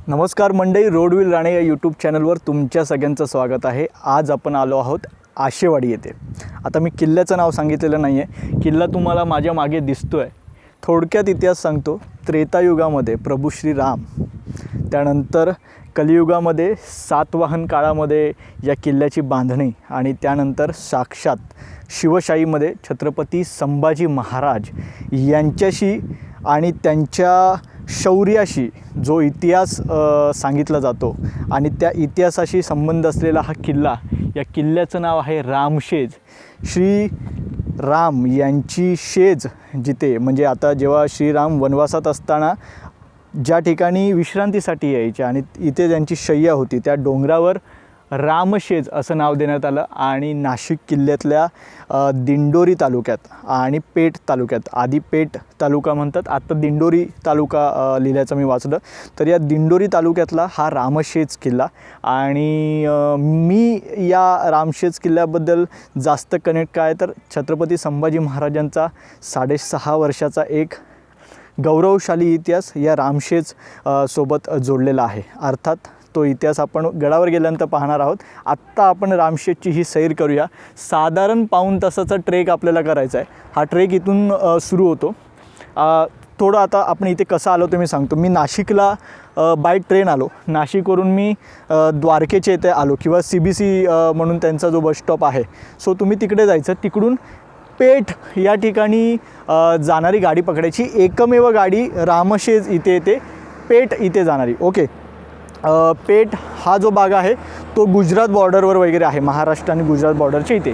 नमस्कार मंडळी, रोडविल राणे या यूट्यूब चॅनलवर तुमच्या सगळ्यांचं स्वागत आहे। आज आपण आलो आहोत आशेवाडी येथे। आता मी किल्ल्याचं नाव सांगितलेलं नाही आहे, किल्ला तुम्हाला माझ्या मागे दिसतो आहे। थोडक्यात इतिहास सांगतो। त्रेतायुगामध्ये प्रभू श्रीराम, त्यानंतर कलियुगामध्ये सातवाहन काळामध्ये या किल्ल्याची बांधणी आणि त्यानंतर साक्षात शिवशाहीमध्ये छत्रपती संभाजी महाराज यांच्याशी आणि त्यांच्या शौर्याशी जो इतिहास सांगितला जातो आणि त्या इतिहासाशी संबंध असलेला हा किल्ला, या किल्ल्याचं नाव आहे रामशेज। श्री राम यांची शेज जिथे, म्हणजे आता जेव्हा श्रीराम वनवासात असताना ज्या ठिकाणी विश्रांतीसाठी यायचे आणि इथे त्यांची शय्या होती, त्या डोंगरावर रामशेज असं नाव देण्यात आलं। आणि नाशिक किल्ल्यातल्या दिंडोरी तालुक्यात आणि पेठ तालुक्यात, आधी पेठ तालुका म्हणतात, आता दिंडोरी तालुका लिहिल्याचं मी वाचलं, तर या दिंडोरी तालुक्यातला हा रामशेज किल्ला। आणि मी या रामशेज किल्ल्याबद्दल जास्त कनेक्ट काय तर छत्रपती संभाजी महाराजांचा 6.5 वर्षाचा एक गौरवशाली इतिहास या रामशेज सोबत जोडलेला आहे। अर्थात तो इतिहास आपण गडावर गेल्यानंतर पाहणार आहोत। आत्ता आपण रामशेजची ही सैर करूया। साधारण पाऊण तासाचा ट्रेक आपल्याला करायचा आहे। हा ट्रेक इथून सुरू होतो। थोडं आता आपण इथे कसं आलो ते मी सांगतो। मी नाशिकला बाय ट्रेन आलो। नाशिकवरून मी द्वारकेच्या इथे आलो, किंवा CBC म्हणून त्यांचा जो बस स्टॉप आहे, सो तुम्ही तिकडे जायचं। तिकडून पेठ या ठिकाणी जाणारी गाडी पकडायची। एकमेव गाडी रामशेज इथे येते, पेठ इथे जाणारी। ओके, पेठ हा जो भाग आहे तो गुजरात बॉर्डरवर वगैरे आहे, महाराष्ट्र आणि गुजरात बॉर्डरच्या इथे।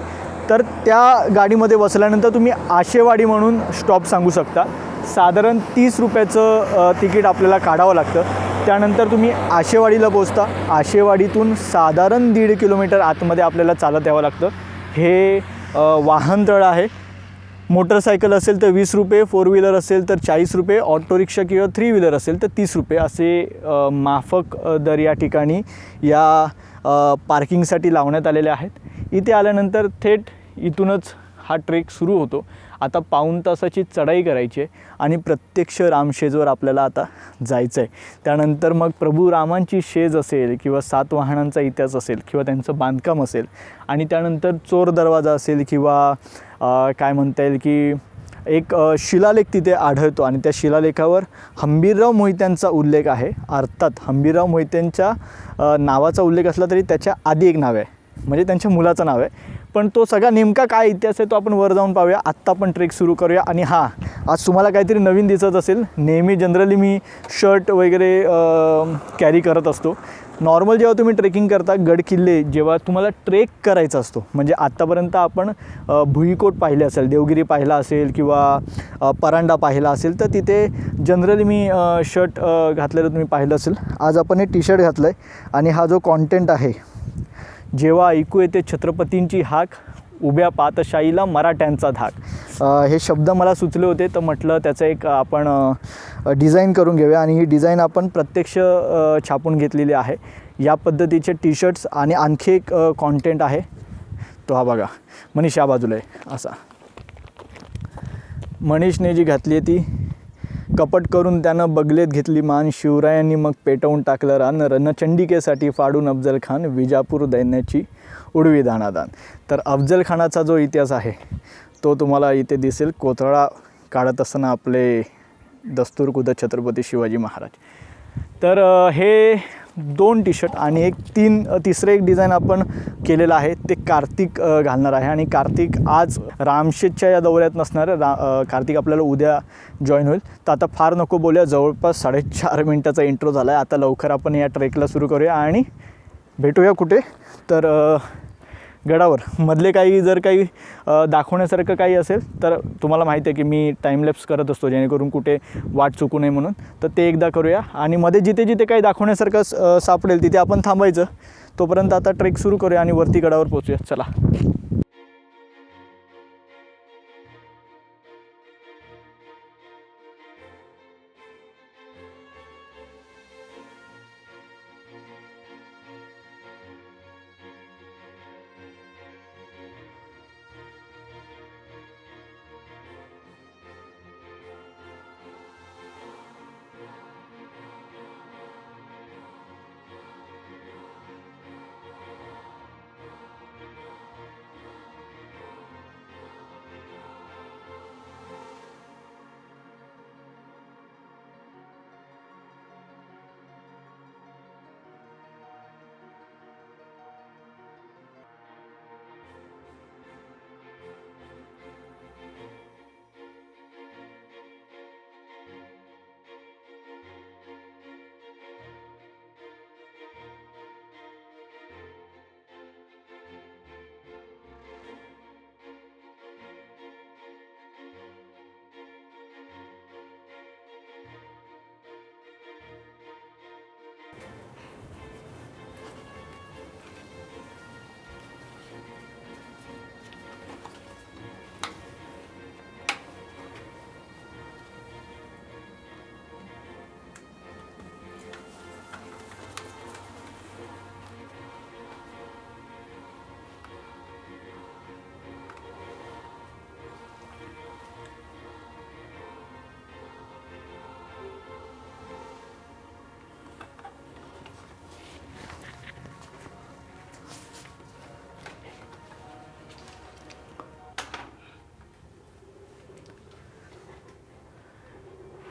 तर त्या गाडीमध्ये बसल्यानंतर तुम्ही आशेवाडी म्हणून स्टॉप सांगू शकता। साधारण 30 रुपयाचं तिकीट आपल्याला काढावं लागतं। त्यानंतर तुम्ही आशेवाडीला पोहोचता। आशेवाडीतून साधारण 1.5 किलोमीटर आतमध्ये आपल्याला चालत यावं लागतं। हे वाहनतळ आहे। मोटरसायकल असेल तर 20 रुपये, 4 व्हीलर असेल तर 40 रुपये, ऑटो रिक्षा किंवा 3 व्हीलर असेल तर 30 रुपये असे माफक दर या ठिकाणी या पार्किंगसाठी लावण्यात आलेले आहेत। इथे आल्यानंतर थेट इथूनच हा ट्रेक सुरू होतो। आता पाऊण तासाची चढाई करायची आहे आणि प्रत्यक्ष रामशेजवर आपल्याला आता जायचं आहे। त्यानंतर मग प्रभू रामांची शेज असेल, किंवा सातवाहनांचा इतिहास असेल, किंवा त्यांचं बांधकाम असेल, आणि त्यानंतर चोर दरवाजा असेल, किंवा काय म्हणता येईल की एक शिलालेख तिथे आढळतो आणि त्या शिलालेखावर हंबीरराव मोहित्यांचा उल्लेख आहे। अर्थात हंबीरराव मोहित्यांच्या नावाचा उल्लेख असला तरी त्याच्या आधी एक नाव आहे, म्हणजे त्यांच्या मुलाचं नाव आहे। पण तो सगळा नेमका काय इतिहास आहे तो आपण वर जाऊन पाहूया। आत्ता आपण ट्रेक सुरू करूया। आणि हां, आज तुम्हाला काहीतरी नवीन दिसत असेल। नेहमी जनरली मी शर्ट वगैरे कॅरी करत असतो। नॉर्मल जेव्हा तुम्ही ट्रेकिंग करता, गड किल्ले जेव्हा तुम्हाला ट्रेक करायचा असतो, म्हणजे आत्तापर्यंत आपण भुईकोट पाहिले असेल, देवगिरी पाहिला असेल, किंवा परांडा पाहिला असेल, तर तिथे जनरली मी शर्ट घातलेलं तुम्ही पाहिलं असेल। आज आपण हे टी-शर्ट घातलं आहे आणि हा जो कॉन्टेंट आहे, जेव्हा ऐकू येते छत्रपतींची हाक, उभ्या पातशाहीला मराठ्यांचा धाक, हे शब्द मला सुचले होते, तर म्हटलं त्याचं एक आपण डिझाईन करून घेऊया। आणि ही डिझाईन आपण प्रत्यक्ष छापून घेतलेली आहे। या पद्धतीचे टी-शर्ट्स आणि आणखी एक कॉन्टेंट आहे तो हा बघा, मनीष या बाजूला आहे असा। मनीषने जी घातली आहे ती, कपट करून त्यानं बगलेत घेतली मान, शिवरायांनी मग पेटवून टाकलं रान, रणचंडिकेसाठी फाडून अफजल खान, विजापूर दैन्याची उडवी दाणादान। तर अफजल खानाचा जो इतिहास आहे तो तुम्हाला इथे दिसेल। कोथळा काढत असताना आपले दस्तूरखुद छत्रपती शिवाजी महाराज। तर हे 2 टी-शर्ट आणि एक तिसरं एक डिझाईन आपण केलेलं आहे, ते कार्तिक घालणार आहे। आणि कार्तिक आज रामशेजच्या या दौऱ्यात नसणार, कार्तिक आपल्याला उद्या जॉईन होईल। तर आता फार नको बोलूया, जवळपास 4.5 मिनटाचा इंट्रो झाला आहे। आता लवकर आपण या ट्रेकला सुरू करूया आणि भेटूया कुठे तर गडावर। मधले काही जर काही दाखवण्यासारखं काही असेल तर तुम्हाला माहिती आहे की मी टाईमलॅप्स करत असतो, जेणेकरून कुठे वाट चुकू नये म्हणून, तर ते एकदा करूया। आणि मध्ये जिथे जिथे काही दाखवण्यासारखं सापडेल तिथे आपण थांबायचं। तोपर्यंत आता ट्रेक सुरू करूया आणि वरती गडावर पोचूया। चला।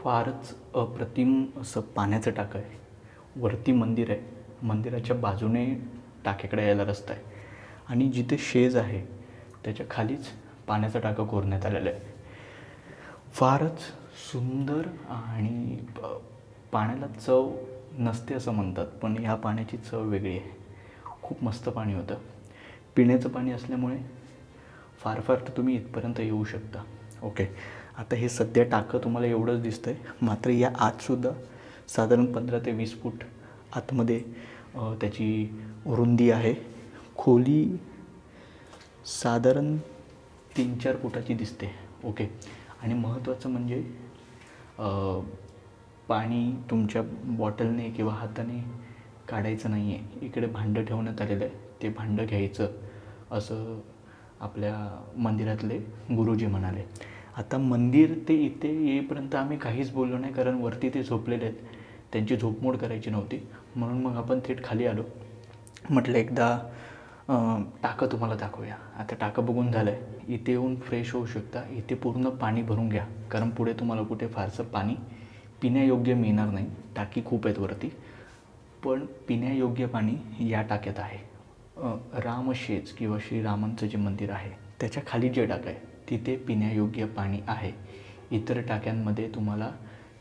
फारच अप्रतिम असं पाण्याचं टाकं आहे. वरती मंदिर आहे, मंदिराच्या बाजूने टाक्याकडे यायला रस्ता आहे आणि जिथे शेज आहे त्याच्या खालीच पाण्याचं टाकं कोरण्यात आलेलं आहे. फारच सुंदर आणि पाण्याला चव नसते असं म्हणतात, पण ह्या पाण्याची चव वेगळी आहे. खूप मस्त पाणी होतं. पिण्याचं पाणी असल्यामुळे फार फार तर तुम्ही इथपर्यंत येऊ शकता. ओके, आता हे सध्या टाकं तुम्हाला एवढंच दिसतं आहे, मात्र या आतसुद्धा साधारण 15 ते 20 फूट आतमध्ये त्याची रुंदी आहे. खोली साधारण 3-4 फुटाची दिसते. ओके, आणि महत्त्वाचं म्हणजे पाणी तुमच्या बॉटलने किंवा हाताने काढायचं नाही आहे. इकडे भांडं ठेवण्यात आलेलं आहे, ते भांडं घ्यायचं असं आपल्या मंदिरातले गुरुजी म्हणाले. आता मंदिर ते इथे येईपर्यंत आम्ही काहीच बोललो नाही, कारण वरती ते झोपलेले आहेत, त्यांची झोपमोड करायची नव्हती. म्हणून मग आपण थेट खाली आलो. म्हटलं एकदा टाकं तुम्हाला दाखवूया. आता टाकं बघून झालं आहे, इथे येऊन फ्रेश होऊ शकता. इथे पूर्ण पाणी भरून घ्या, कारण पुढे तुम्हाला कुठे फारसं पाणी पिण्यायोग्य मिळणार नाही. टाकी खूप आहेत वरती, पण पिण्यायोग्य पाणी या टाक्यात आहे. रामशेज किंवा श्रीरामांचं जे मंदिर आहे त्याच्या खाली जे टाकं आहे तिथे पिण्यायोग्य पाणी आहे. इतर टाक्यांमध्ये तुम्हाला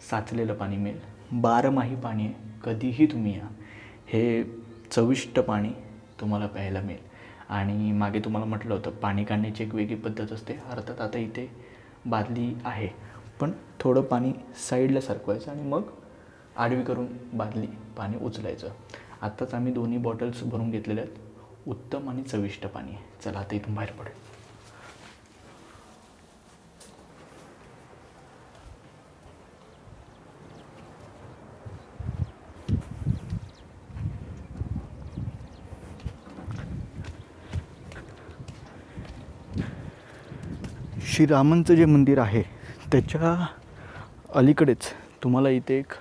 साचलेलं पाणी मिळेल. 12माही पाणी आहे, कधीही तुम्ही या. हे चविष्ट पाणी तुम्हाला प्यायला मिळेल. आणि मागे तुम्हाला म्हटलं होतं पाणी काढण्याची एक वेगळी पद्धत असते. अर्थात आता इथे बादली आहे, पण थोडं पाणी साईडला सरकवायचं आणि मग आडवी करून बादली पाणी उचलायचं. आत्ताच आम्ही 2 बॉटल्स भरून घेतलेल्या आहेत. उत्तम आणि चविष्ट पाणी आहे. चला आता इथून बाहेर पडेल. श्रीरामांचं जे मंदिर आहे त्याच्या अलीकडेच तुम्हाला इथे एक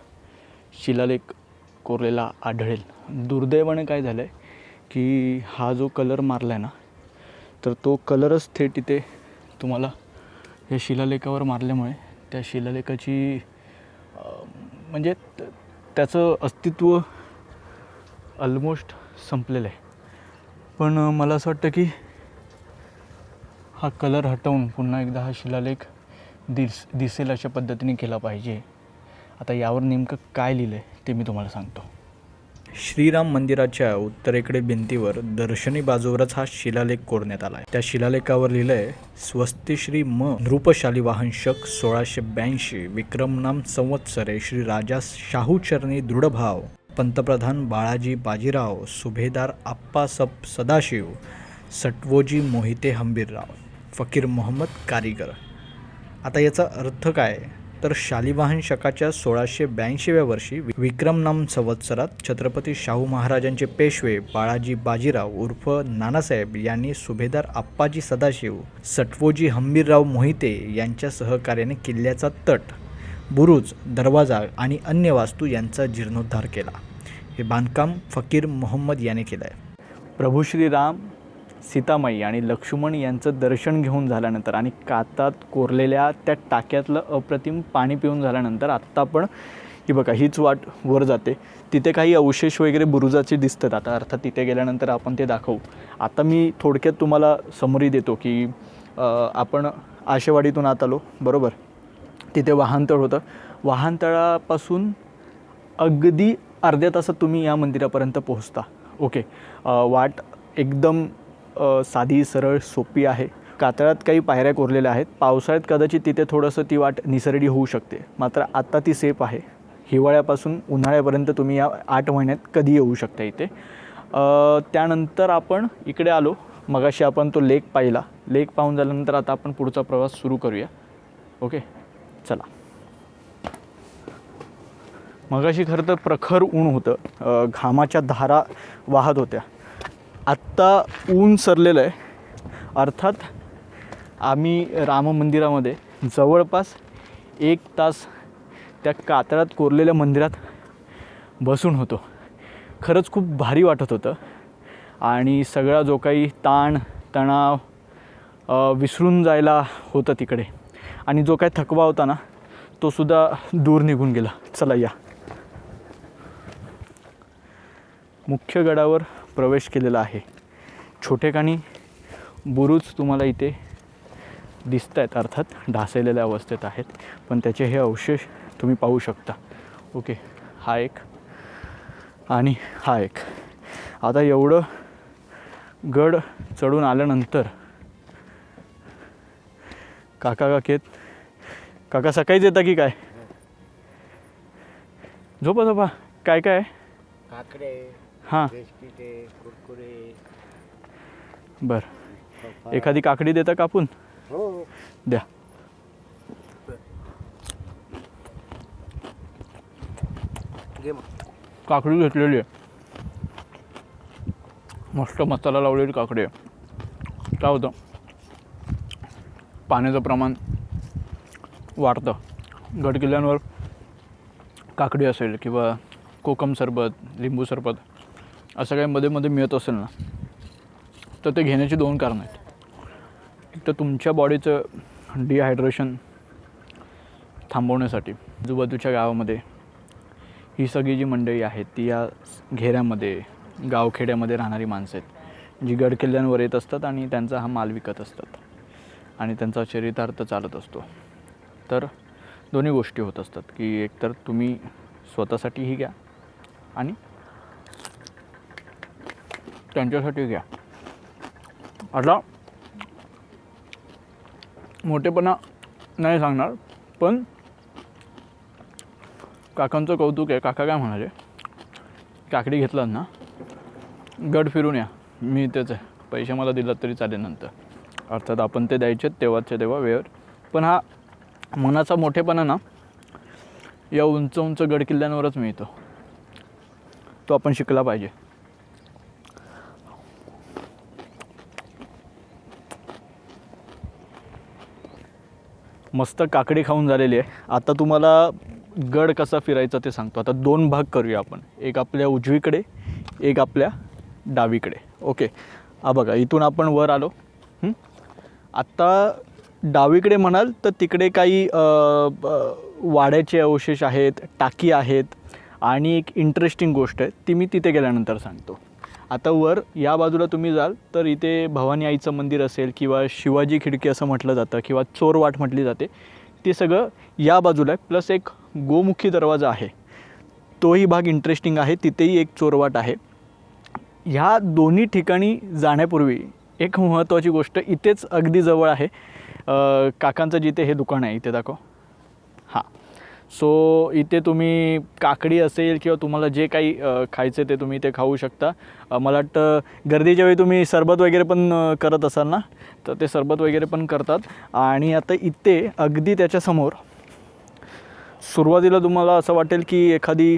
शिलालेख कोरलेला आढळेल. दुर्दैवाने काय झालं आहे की हा जो कलर मारला आहे ना, तर तो कलरच थेट इथे तुम्हाला या शिलालेखावर मारल्यामुळे त्या शिलालेखाची म्हणजे त्याचं अस्तित्व ऑलमोस्ट संपलेलं आहे. पण मला असं वाटतं की हा कलर हटवून पुन्हा एकदा हा शिलालेख दिसेल अशा पद्धतीने केला पाहिजे. आता यावर नेमकं काय लिहिलं आहे ते मी तुम्हाला सांगतो. श्रीराम मंदिराच्या उत्तरेकडे भिंतीवर दर्शनी बाजूवरच हा शिलालेख कोरण्यात आला आहे. त्या शिलालेखावर लिहिलं आहे, स्वस्ति श्री म नृपशाली वाहन शक 1682 विक्रमनाम संवत्सरे श्री राजा शाहूचरणी दृढभाव पंतप्रधान बाळाजी बाजीराव सुभेदार आप्पासप सदाशिव सटवोजी मोहिते हंबीरराव फकीर मोहम्मद कारीगर. आता याचा अर्थ काय तर शालिवाहन शकाच्या 1682व्या वर्षी विक्रमनाम संवत्सरात छत्रपती शाहू महाराजांचे पेशवे बाळाजी बाजीराव उर्फ नानासाहेब यांनी सुभेदार आप्पाजी सदाशिव सटवोजी हंबीरराव मोहिते यांच्या सहकार्याने किल्ल्याचा तट, बुरुज, दरवाजा आणि अन्य वास्तू यांचा जीर्णोद्धार केला. हे बांधकाम फकीर मोहम्मद याने केलं आहे. प्रभू श्रीराम, सीतामाई आणि लक्ष्मण यांचं दर्शन घेऊन झाल्यानंतर आणि कातात कोरलेल्या त्या टाक्यातलं अप्रतिम पाणी पिऊन झाल्यानंतर आत्ता आपण ही बघा हीच वाट वर जाते. तिथे काही अवशेष वगैरे बुरुजाचे दिसतात. आता अर्थात तिथे गेल्यानंतर आपण ते दाखवू. आता मी थोडक्यात तुम्हाला समरी देतो की आपण आशेवाडीतून आत आलो बरोबर. तिथे वाहनतळ होतं. वाहनतळापासून अगदी अर्ध्या तासात तुम्ही या मंदिरापर्यंत पोहोचता. ओके, वाट एकदम साधी सरळ सोपी आहे. कातळात काही पायऱ्या कोरलेल्या आहेत. पावसाळ्यात कदाचित तिथे थोडंसं ती वाट निसरडी होऊ शकते, मात्र आत्ता ती सेफ आहे. हिवाळ्यापासून उन्हाळ्यापर्यंत तुम्ही या 8 महिन्यात कधी येऊ शकता इथे. त्यानंतर आपण इकडे आलो. मगाशी आपण तो लेक पाहिला. लेक पाहून झाल्यानंतर आता आपण पुढचा प्रवास सुरू करूया. ओके, चला. मगाशी खरं तर प्रखर ऊन होतं, घामाच्या धारा वाहत होत्या. आत्ता ऊन सरलेलं आहे. अर्थात आम्ही राम मंदिरामध्ये जवळपास 1 तास त्या कातळात कोरलेल्या मंदिरात बसून होतो. खरंच खूप भारी वाटत होतं आणि सगळा जो काही ताण तणाव विसरून जायला होतं तिकडे. आणि जो काही थकवा होता ना तो सुद्धा दूर निघून गेला. चला या. मुख्य गडावर प्रवेश केलेला आहे. छोटेखानी बुरुज तुम्हाला इथे दिसत आहेत, अर्थात ढासळलेल्या अवस्थेत आहेत, पण त्याचे हे अवशेष तुम्ही पाहू शकता. ओके, हा एक आणि हा एक. आता एवढं गड चढून आल्यानंतर काका काकेत. काका सकाळीच येता की काय? झोपा झोपा. काय काय? काकडे, हां बिस्किटे, कुरकुरे. बरं, एखादी काकडी देता कापून? हो. द्या. घे मग. काकडी घेतलेली आहे, मस्त मसाला लावलेली काकडी आहे. काय होतं, पाण्याचं प्रमाण वाढतं. गडकिल्ल्यांवर काकडी असेल किंवा कोकम सरबत, लिंबू सरबत असं काही मध्ये मध्ये मिळत असेल ना, तर ते घेण्याची 2 कारणं आहेत. एक तर तुमच्या बॉडीचं डिहायड्रेशन थांबवण्यासाठी. आजूबाजूच्या गावामध्ये ही सगळी जी मंडळी आहेत ती या घेऱ्यामध्ये, गावखेड्यामध्ये राहणारी माणसं आहेत, जी गडकिल्ल्यांवर येत असतात आणि त्यांचा हा माल विकत असतात आणि त्यांचा चरितार्थ चालत असतो. तर दोन्ही गोष्टी होत असतात की एकतर तुम्ही स्वतःसाठीही घ्या आणि त्यांच्यासाठी घ्या. आता मोठेपणा नाही सांगणार, पण काकांचं कौतुक आहे. काका काय म्हणाले, काकडी घेतलात ना, गड फिरून या, मी इथेच आहे, पैसे मला दिलात तरी चालेल नंतर. अर्थात आपण ते द्यायचे तेव्हाच्या तेव्हा वेळेवर. पण हा मनाचा मोठेपणा ना या उंच उंच गडकिल्ल्यांवरच मिळतो. तो आपण शिकला पाहिजे. मस्त काकडी खाऊन झालेली आहे. आता तुम्हाला गड कसा फिरायचा ते सांगतो. आता 2 भाग करूया आपण, एक आपल्या उजवीकडे, एक आपल्या डावीकडे. ओके, हा बघा, इथून आपण वर आलो. आत्ता डावीकडे म्हणाल तर तिकडे काही वाड्याचे अवशेष आहेत, टाकी आहेत आणि एक इंटरेस्टिंग गोष्ट आहे ती मी तिथे गेल्यानंतर सांगतो. आता वर या बाजूला तुम्ही जाल तर इथे भवानी आईचं मंदिर असेल किंवा शिवाजी खिडकी असं म्हटलं जातं किंवा चोरवाट म्हटली जाते, ते सगळं या बाजूला आहे. प्लस एक गोमुखी दरवाजा आहे, तोही भाग इंटरेस्टिंग आहे. तिथेही एक चोरवाट आहे. ह्या दोन्ही ठिकाणी जाण्यापूर्वी एक महत्त्वाची गोष्ट इथेच अगदी जवळ आहे. काकांचं जिथे हे दुकान आहे इथे दाखव. हां, सो इथे तुम्ही काकडी असेल किंवा तुम्हाला जे काही खायचं ते तुम्ही इथे खाऊ शकता. मला वाटतं गर्दीच्या वेळी तुम्ही सरबत वगैरे पण करत असाल ना, तर ते सरबत वगैरे पण करतात. आणि आता इथे अगदी त्याच्यासमोर सुरुवातीला तुम्हाला असं वाटेल की एखादी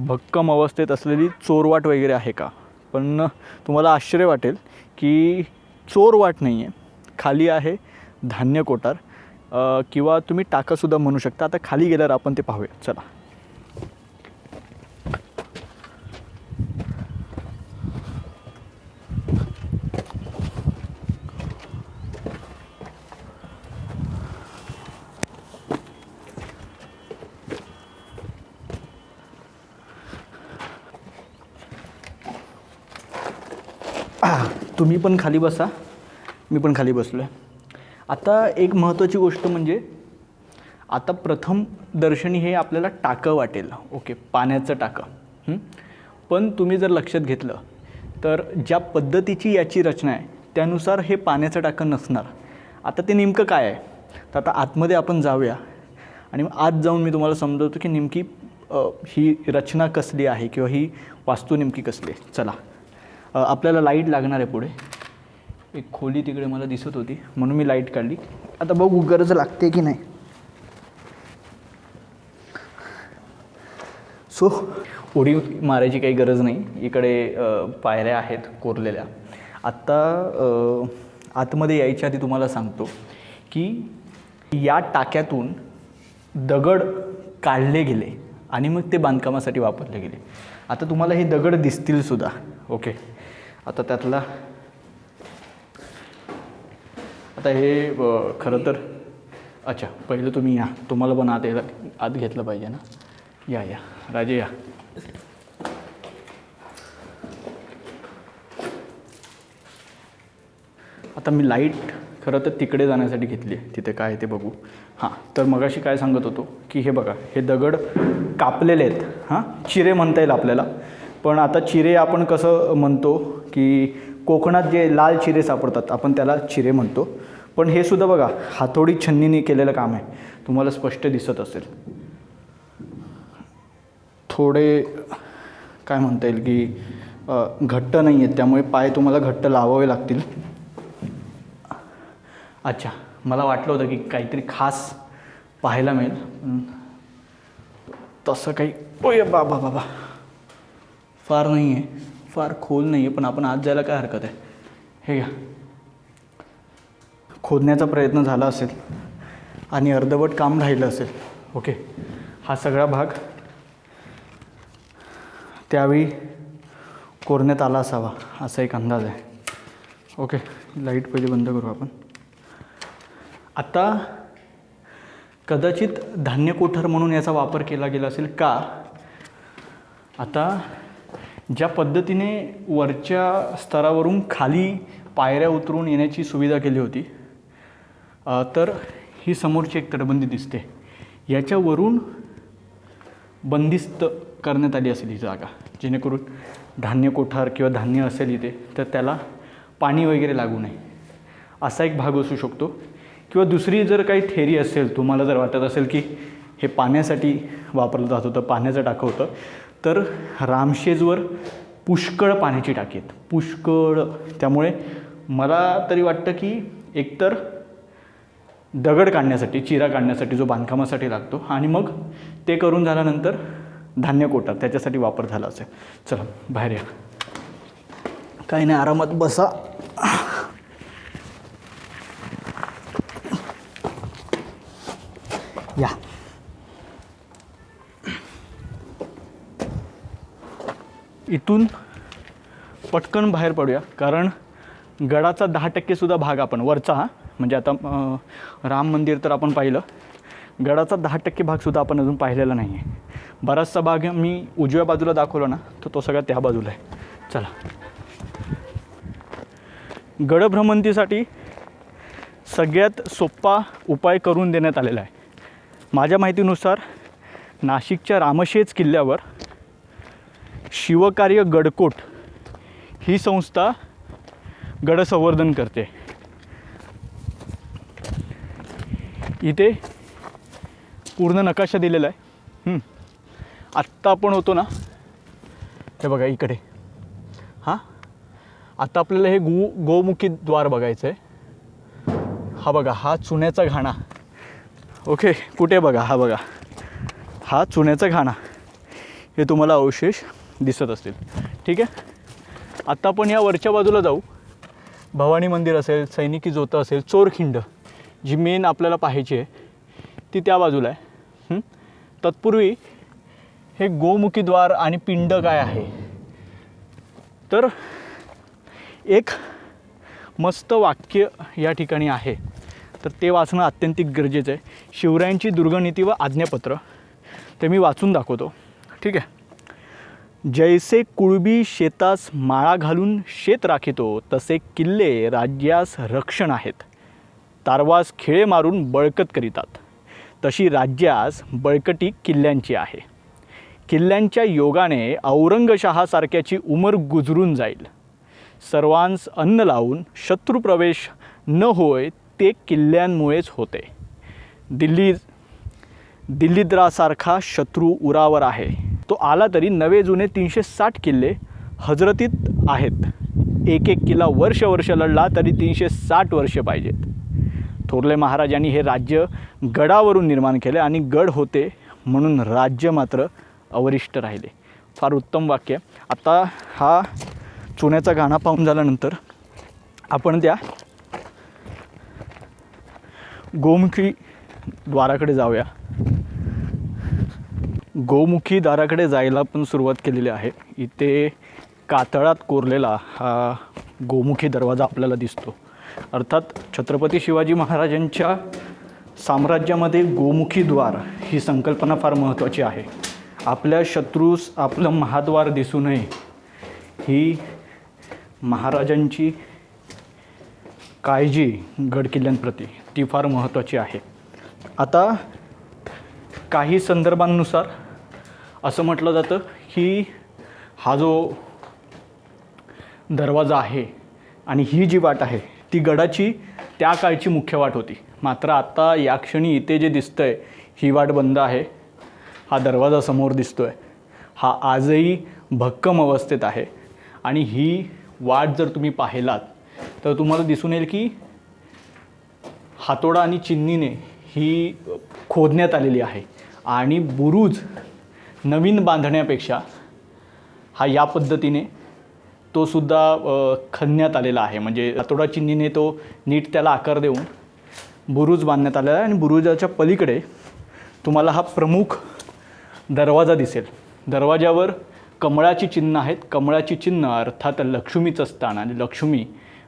भक्कम अवस्थेत असलेली चोरवाट वगैरे आहे का, पण तुम्हाला आश्चर्य वाटेल की चोरवाट नाही आहे, खाली आहे धान्य कोठार किंवा तुम्ही टाकासुद्धा म्हणू शकता. आता खाली गेल्यावर आपण ते पाहूया. चला. तुम्ही पण खाली बसा, मी पण खाली बसलो आहे. आता एक महत्त्वाची गोष्ट म्हणजे आता प्रथम दर्शनी हे आपल्याला टाकं वाटेल. ओके, पाण्याचं टाकं. पण तुम्ही जर लक्षात घेतलं तर ज्या पद्धतीची याची रचना आहे त्यानुसार हे पाण्याचं टाकं नसणार. आता ते नेमकं काय आहे, तर आता आतमध्ये आपण जाऊया आणि आत जाऊन मी तुम्हाला समजवतो की नेमकी ही रचना कसली आहे किंवा ही वास्तू नेमकी कसली आहे. चला. आपल्याला लाईट लागणार आहे पुढे. एक खोली तिकडे मला दिसत होती म्हणून मी लाईट काढली. आता बघू गरज लागते की नाही. सो उडी मारायची काही गरज नाही. इकडे पायऱ्या आहेत कोरलेल्या. आत्ता आतमध्ये यायच्या आधी तुम्हाला सांगतो की या टाक्यातून दगड काढले गेले आणि मग ते बांधकामासाठी वापरले गेले. आता तुम्हाला हे दगड दिसतील सुद्धा. ओके, आता त्यातला आता हे खरं तर अच्छा, पहिलं तुम्ही या, तुम्हाला पण आत घेतलं पाहिजे ना. या या राजे या. आता मी लाईट खरं तर तिकडे जाण्यासाठी घेतली आहे, तिथे काय आहे ते बघू. हां, तर मगाशी काय सांगत होतो की हे बघा, हे दगड कापलेले आहेत. हां, चिरे म्हणता येईल आपल्याला, पण आता चिरे आपण कसं म्हणतो की कोकणात जे लाल चिरे सापडतात आपण त्याला चिरे म्हणतो. पण हे सुद्धा बघा हातोडी छन्नीने केलेलं काम आहे, तुम्हाला स्पष्ट दिसत असेल. थोडे काय म्हणता येईल की घट्ट नाही आहेत, त्यामुळे पाय तुम्हाला घट्ट लावावे लागतील. अच्छा, मला वाटलं होतं की काहीतरी खास पाहायला मिळेल, पण तसं काही ओय बाबा बाबा फार नाही आहे, फार खोल नाही आहे, पण आपण आत जायला काय हरकत आहे. हे घ्या. खोदण्याचा प्रयत्न झाला असेल आणि अर्धवट काम राहिलं असेल. ओके, हा सगळा भाग त्यावेळी कोरण्यात आला असावा असा एक अंदाज आहे. ओके, लाईट पहिले बंद करू आपण. आता कदाचित धान्य कोठार म्हणून याचा वापर केला गेला असेल का. आता ज्या पद्धतीने वरच्या स्तरावरून खाली पायऱ्या उतरून येण्याची सुविधा केली होती, तर ही समोरची एक तटबंदी दिसते, याच्यावरून बंदिस्त करण्यात आली असेल ही जागा, जेणेकरून धान्य कोठार किंवा धान्य असेल इथे तर त्याला पाणी वगैरे लागू नये, असा एक भाग असू शकतो. किंवा दुसरी जर काही थेरी असेल, तुम्हाला जर वाटत असेल की हे पाण्यासाठी वापरलं जात होतं, पाण्याचं टाकं होतं, तर रामशेजवर पुष्कळ पाण्याची टाकी आहेत, पुष्कळ. त्यामुळे मला तरी वाटतं की एकतर दगड काढण्यासाठी, चिरा काढण्यासाठी जो बांधकामासाठी लागतो, आणि मग ते करून झाल्यानंतर धान्य कोठार त्याच्यासाठी वापर झाला असेल. चला बाहेर या. काही नाही, आरामात बसा. या. इथून पटकन बाहेर पडूया, कारण गडाचा 10% सुद्धा भाग आपण वरचा, म्हणजे आता राम मंदिर तर आपण पाहिलं, गडाचा 10% भागसुद्धा आपण अजून पाहिलेला नाही आहे. बराचसा भाग मी उजव्या बाजूला दाखवला ना, तर तो सगळा त्या बाजूला आहे. चला. गडभ्रमंतीसाठी सगळ्यात सोपा उपाय करून देण्यात आलेला आहे. माझ्या माहितीनुसार नाशिकच्या रामशेज किल्ल्यावर शिवकार्य गडकोट ही संस्था गडसंवर्धन करते. इथे पूर्ण नकाशा दिलेला आहे. आत्ता आपण होतो ना, हे बघा इकडे. हां, आता आपल्याला हे गोमुखी द्वार बघायचं आहे. हा बघा, हा चुन्याचा घाणा. ओके, कुठे बघा, हा बघा, हा चुन्याचा घाणा. हे तुम्हाला अवशेष दिसत असतील. ठीक आहे. आता आपण या वरच्या बाजूला जाऊ. भवानी मंदिर असेल, सैनिकी जोतं असेल, चोरखिंड जी मेन आपल्याला पाहायची आहे ती त्या बाजूला आहे. तत्पूर्वी हे गोमुखी द्वार आणि पिंड काय आहे, तर एक मस्त वाक्य या ठिकाणी आहे, तर ते वाचणं अत्यंतिक गरजेचं आहे. शिवरायांची दुर्गनीती व आज्ञापत्र, ते मी वाचून दाखवतो. ठीक आहे. जैसे कुळबी शेतास माळा घालून शेत राखितो, तसे किल्ले राज्यास रक्षण आहेत. तारवास खिळे मारून बळकट करीतात, तशी राज्यास बळकटी किल्ल्यांची आहे. किल्ल्यांच्या योगाने औरंगशाहासारख्याची उमर गुजरून जाईल. सर्वांस अन्न लावून शत्रुप्रवेश न होय ते किल्ल्यांमुळेच होते. दिल्लीद्रासारखा शत्रू उरावर आहे, तो आला तरी नवे जुने 360 किल्ले हजरतीत आहेत. एक किल्ला वर्ष लढला तरी 360 वर्ष पाहिजेत. थोरले महाराजांनी हे राज्य गडावरून निर्माण केले आणि गड होते म्हणून राज्य मात्र अवरिष्ठ राहिले. फार उत्तम वाक्य. आता हा चुन्याचा गाणा पाहून झाल्यानंतर आपण त्या गोमुखी द्वाराकडे जाऊया. गोमुखी द्वाराकडे जायला पण सुरुवात केलेली आहे. इथे कातळात कोरलेला हा गोमुखी दरवाजा आपल्याला दिसतो. अर्थात छत्रपती शिवाजी महाराजांच्या साम्राज्यामध्ये गोमुखी द्वार ही संकल्पना फार महत्त्वाची आहे. आपल्या शत्रूस आपलं महाद्वार दिसू नये ही महाराजांची काळजी गडकिल्ल्यांप्रती ती फार महत्त्वाची आहे. आता काही संदर्भांनुसार असं म्हटलं जातं की हा जो दरवाजा आहे आणि ही जी वाट आहे ती गडाची त्या काळची मुख्य वाट होती. मात्र आता या क्षणी इथे जे दिसतं आहे ही वाट बंद आहे. हा दरवाजा समोर दिसतो आहे हा आजही भक्कम अवस्थेत आहे. आणि ही वाट जर तुम्ही पाहिलात तर तुम्हाला दिसून येईल की हातोडा आणि चिन्नीने ही खोदण्यात आलेली आहे. आणि बुरुज नवीन बांधण्यापेक्षा हा या पद्धतीने तो सुद्धा खणण्यात आलेला आहे. म्हणजे हातोडा चिन्नीने तो नीट त्याला आकार देऊन बुरुज बांधण्यात आलेला आहे. आणि बुरुजाच्या पलीकडे तुम्हाला हा प्रमुख दरवाजा दिसेल. दरवाजावर कमळाची चिन्ह आहेत. कमळाची चिन्ह अर्थात लक्ष्मीचं स्थान आणि लक्ष्मी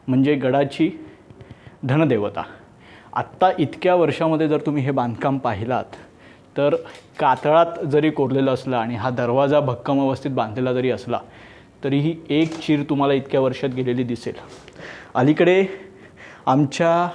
म्हणजे गडाची धनदेवता. आत्ता इतक्या वर्षामध्ये जर तुम्ही हे बांधकाम पाहिलात तर कातळात जरी कोरलेलं असलं आणि हा दरवाजा भक्कम अवस्थेत बांधलेला जरी असला तरीही एक चीर तुम्हाला इतक्या वर्षात गेलेली दिसेल. अलीकडे आमच्या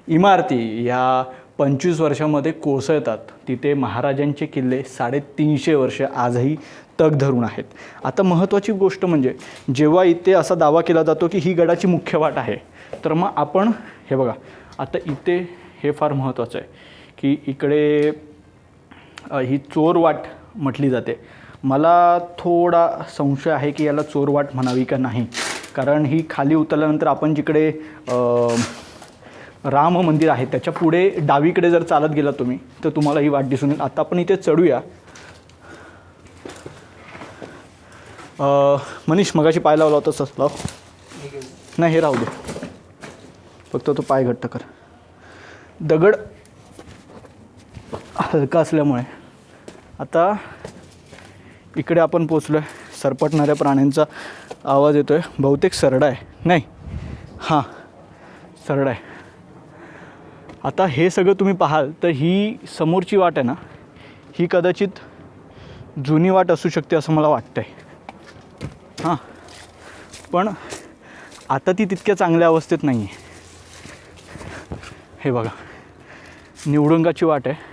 इमारती ह्या 25 वर्षामध्ये कोसळतात. तिथे महाराजांचे किल्ले 350 वर्ष आजही तग धरून आहेत. आता महत्त्वाची गोष्ट म्हणजे जेव्हा इथे असा दावा केला जातो की ही गडाची मुख्य वाट आहे तर मग आपण हे बघा आता इथे हे फार महत्त्वाचं आहे की इकडे ही चोरवाट म्हटली जाते. मला थोडा संशय आहे की याला चोरवाट म्हणावी का नाही. कारण ही खाली उतरल्यानंतर आपण जिकडे राम मंदिर आहे त्याच्या पुढे डावीकडे जर चालत गेला तुम्ही तर तुम्हाला ही वाट दिसून येईल. आता आपण इथे चढूया. मनीष मगाशी पाय लावला होता तसंच लाव. नाही हे राहू दे फक्त तो पाय घट्ट कर. दगड हलका असल्यामुळे आता इकडे आपण पोचलो आहे. सरपटणाऱ्या प्राण्यांचा आवाज येतो आहे. बहुतेक सरडा आहे. नाही हां सरडा आहे. आता हे सगळं तुम्ही पाहाल तर ही समोरची वाट आहे ना ही कदाचित जुनी वाट असू शकते असं मला वाटतं आहे. हां पण आता ती तितक्या चांगल्या अवस्थेत नाही आहे. हे बघा निवडुंगाची वाट आहे.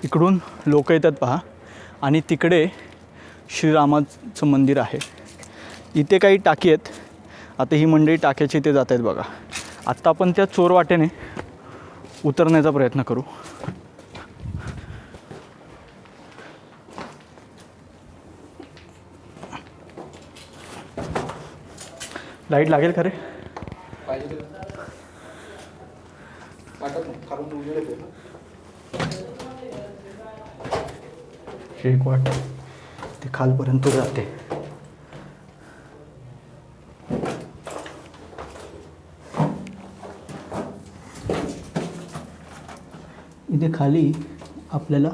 इकडून लोक येतात पहा. आणि तिकडे श्रीरामाचं मंदिर आहे. इथे काही टाकी आहेत. आता ही मंडळी टाक्याची इथे जात आहेत बघा. आत्ता आपण त्या चोर वाटेने उतरण्याचा प्रयत्न करू. लाईट लागेल खरे एक वाट ते खालपर्यंत जाते. इथे खाली आपल्याला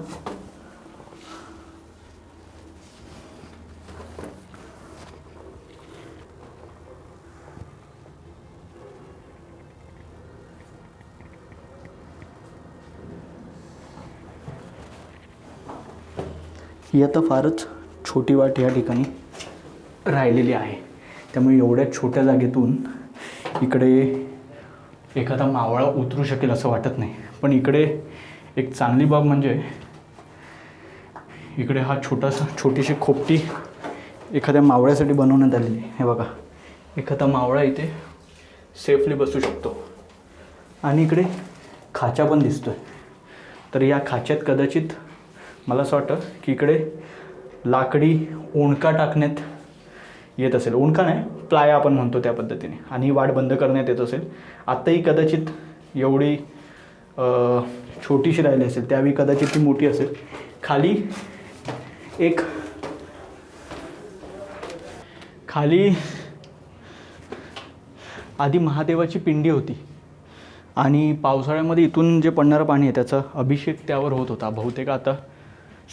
ही आता फारच छोटी वाट या ठिकाणी राहिलेली आहे. त्यामुळे एवढ्या छोट्या जागेतून इकडे एखादा मावळा उतरू शकेल असं वाटत नाही. पण इकडे एक चांगली बाब म्हणजे इकडे हा छोटीशी खोपटी एखाद्या मावळ्यासाठी बनवण्यात आलेली. हे बघा एखादा मावळा इथे सेफली बसू शकतो. आणि इकडे खाचा पण दिसतो आहे. तर या खाच्यात कदाचित मला असं वाटतं की इकडे लाकडी ओंडका टाकण्यात येत असेल. ओंडका नाही प्लाया आपण म्हणतो त्या पद्धतीने. आणि ही वाट बंद करण्यात येत असेल. आत्ताही कदाचित एवढी छोटीशी राहिली असेल. त्यावेळी कदाचित ती मोठी असेल. खाली आधी महादेवाची पिंडी होती. आणि पावसाळ्यामध्ये इथून जे पडणारं पाणी आहे त्याचा अभिषेक त्यावर होत होता. बहुतेक आता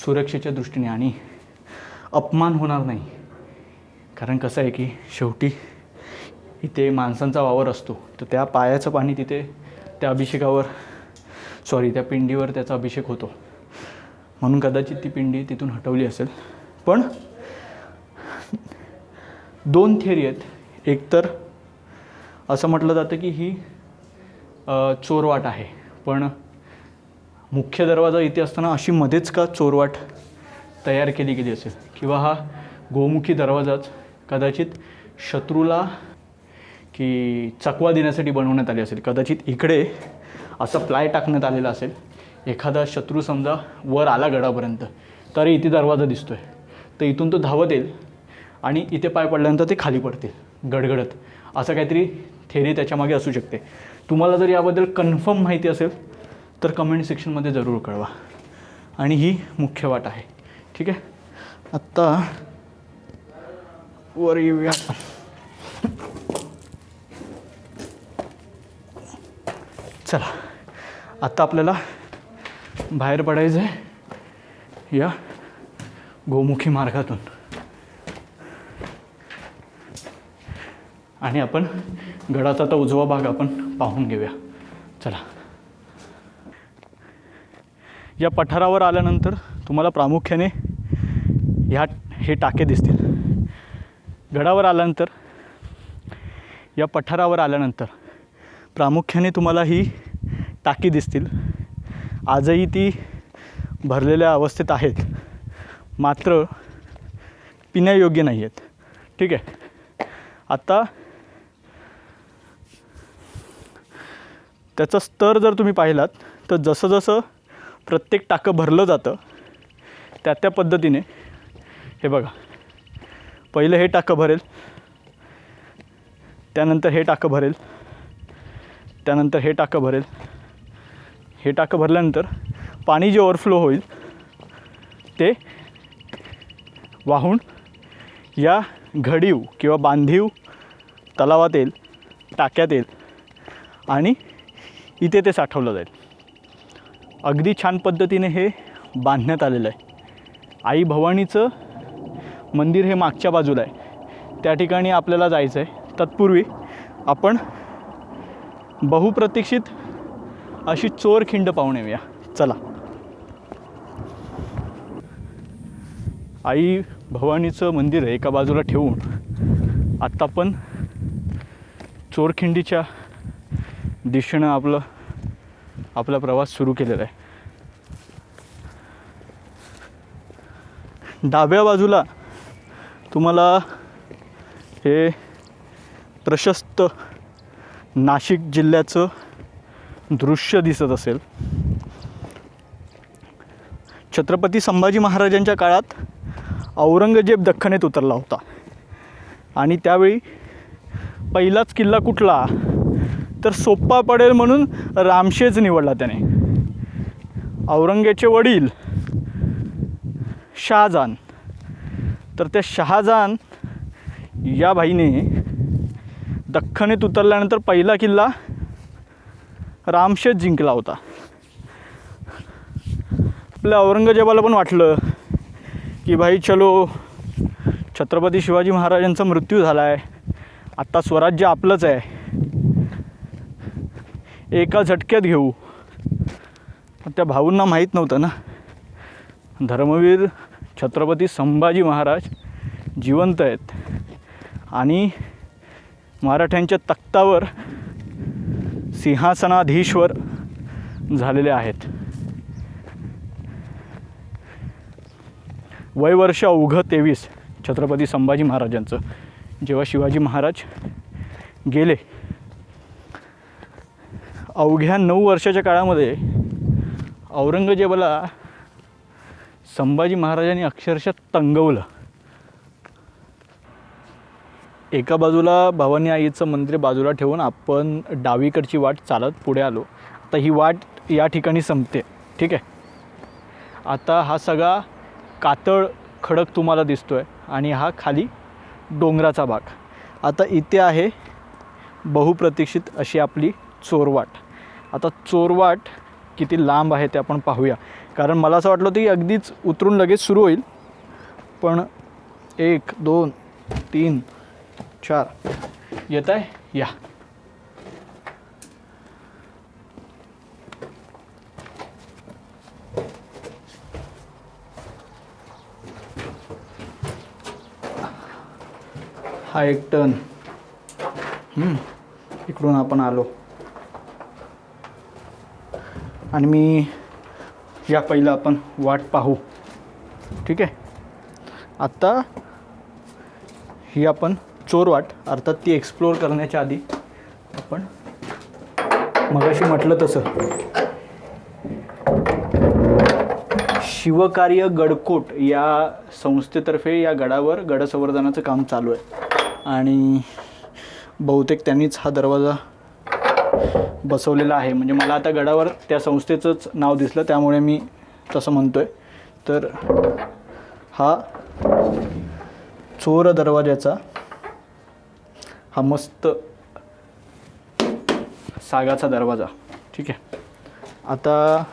सुरक्षेच्या दृष्टीने आणि अपमान होणार नाही. कारण कसं आहे की शेवटी इथे माणसांचा वावर असतो. तर त्या पायाचं पाणी तिथे त्या अभिषेकावर त्या पिंडीवर त्याचा अभिषेक होतो, म्हणून कदाचित ती पिंडी तिथून हटवली असेल. पण 2 थिअरी आहेत. एक तर असं म्हटलं जातं की ही चोरवाट आहे, पण मुख्य दरवाजा इथे असताना अशी मध्येच का चोरवाट तयार केली गेली असेल, किंवा हा गोमुखी दरवाजाच कदाचित शत्रूला की चकवा देण्यासाठी बनवण्यात आली असेल. कदाचित इकडे असा प्लाय टाकण्यात आलेला असेल. एखादा शत्रू समजा वर आला गडापर्यंत, तरी इथे दरवाजा दिसतो आहे, तर इथून तो धावत येईल आणि इथे पाय पडल्यानंतर ते खाली पडतील गडगडत. असं काहीतरी थेरी त्याच्यामागे असू शकते. तुम्हाला जर याबद्दल कन्फर्म माहिती असेल तर कमेंट सेक्शनमध्ये जरूर कळवा. आणि ही मुख्य वाट आहे. ठीक आहे, आत्ता वर येऊया. चला, आता आपल्याला बाहेर पडायचं आहे या गोमुखी मार्गातून, आणि आपण गडाचा आता उजवा भाग आपण पाहून घेऊया. चला. या पठारावर आल्यानंतर तुम्हाला प्रामुख्याने हे टाके दिसतील. गडावर आल्यानंतर, या पठारावर आल्यानंतर प्रामुख्याने तुम्हाला ही टाकी दिसतील. आजही ती भरलेल्या अवस्थेत आहेत, मात्र पिण्यायोग्य नाही आहेत. ठीक आहे, आता त्याचा स्तर जर तुम्ही पाहिलात तर जसं जसं प्रत्येक टाकं भरलं जातं त्या पद्धतीने, हे बघा, पहिलं हे टाकं भरेल, त्यानंतर हे टाकं भरेल, त्यानंतर हे टाकं भरेल. हे टाकं भरल्यानंतर पाणी जे ओव्हरफ्लो होईल ते वाहून या घडीव किंवा बांधीव तलावात येईल, टाक्यात येईल, आणि इथे ते साठवलं जाईल. अगदी छान पद्धतीने हे बांधण्यात आलेलं आहे. आई भवानीचं मंदिर हे मागच्या बाजूला आहे, त्या ठिकाणी आपल्याला जायचं आहे. तत्पूर्वी आपण बहुप्रतीक्षित अशी चोरखिंड पाहून येऊया. चला. आई भवानीचं मंदिर एका बाजूला ठेवून आत्ता आपण चोरखिंडीच्या दिशेनं आपला प्रवास सुरू केलेला आहे. डाव्या बाजूला तुम्हाला हे प्रशस्त नाशिक जिल्ह्याचं दृश्य दिसत असेल. छत्रपती संभाजी महाराजांच्या काळात औरंगजेब दख्खनेत उतरला होता, आणि त्यावेळी पहिलाच किल्ला कुठला तर सोप्पा पडेल म्हणून रामशेज निवडला त्याने. औरंगजेबाचे वडील शहाजहान, तर त्या शहाजहान या भाईने दख्खनेत उतरल्यानंतर पहिला किल्ला रामशेज जिंकला होता. आपल्या औरंगजेबाला पण वाटलं की भाई चलो, छत्रपती शिवाजी महाराजांचा मृत्यू झाला आहे, आत्ता स्वराज्य आपलंच आहे, एका झटक्यात घेऊ. त्या भाऊंना माहीत नव्हतं ना, धर्मवीर छत्रपती संभाजी महाराज जिवंत आहेत आणि मराठ्यांच्या तख्तावर सिंहासनाधीश्वर झालेले आहेत. वयवर्ष अवघं 23 छत्रपती संभाजी महाराजांचं. जेव्हा शिवाजी महाराज गेले, अवघ्या 9 वर्षाच्या काळामध्ये औरंगजेबाला संभाजी महाराजांनी अक्षरशः तंगवलं. एका बाजूला भवानी आईचं मंदिर बाजूला ठेवून आपण डावीकडची वाट चालत पुढे आलो. आता ही वाट या ठिकाणी संपते. ठीक आहे, आता हा सगळा कातळ खडक तुम्हाला दिसतो आहे, आणि हा खाली डोंगराचा भाग. आता इथे आहे बहुप्रतीक्षित अशी आपली चोरवाट. आता चोरवाट किती लांब आहे ते आपण पाहूया, कारण मला असं वाटलं होतं की अगदीच उतरून लगेच सुरू होईल, पण 1 2 3 4 येत आहे. या हा एक टर्न. इकडून आपण आलो आणि मी या पहिलं आपण वाट पाहू. ठीक आहे. आत्ता ही आपण चोरवाट अर्थात ती एक्सप्लोअर करण्याच्या आधी आपण मगाशी म्हटलं तसं शिवकार्य गडकोट या संस्थेतर्फे या गडावर गडसंवर्धनाचं काम चालू आहे आणि बहुतेक त्यांनीच हा दरवाजा बसवलेला आहे. म्हणजे मला आता गडावर त्या संस्थेचंच नाव दिसलं त्यामुळे मी तसं म्हणतो आहे. तर हा चोर दरवाजाचा हा मस्त सागाचा दरवाजा. ठीक आहे. आता